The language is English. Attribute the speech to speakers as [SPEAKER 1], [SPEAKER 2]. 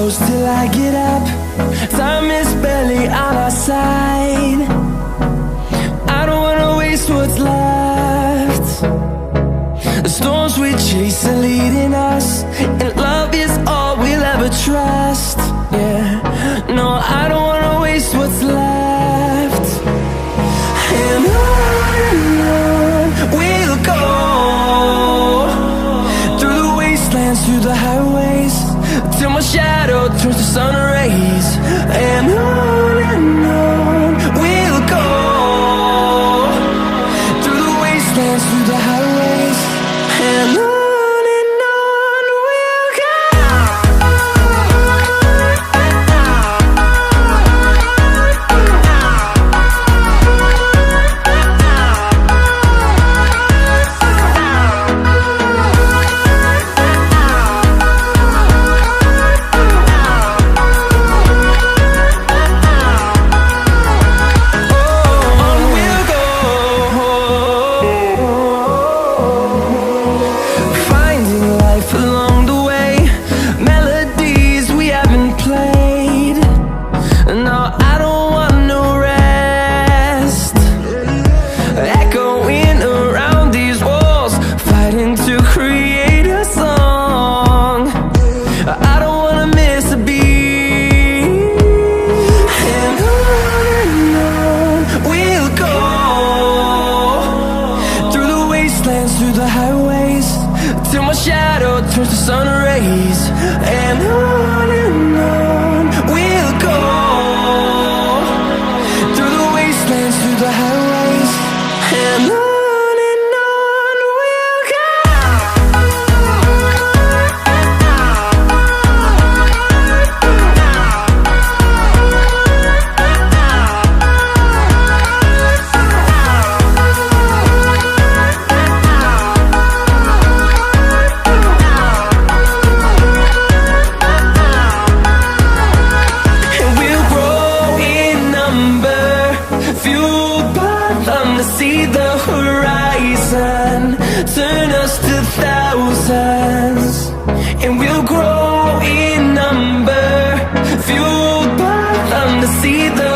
[SPEAKER 1] close till I get up. Time is barely on our side. I don't wanna waste what's left. The storms we chase are leading us, and love is all we'll ever trust. Yeah, no, I don't wanna waste what's left. And on we'll go, through the wastelands, through the highways, till my shadow turns to sun rays. And on we'll go, through the wastelands, through the highways, and on we'll go. Through the highways, till my shadow turns to sun rays. And on we'll go, through the wastelands, through the highways, and on we'll go. See the horizon, turn us to thousands, and we'll grow in number, fueled by them to see the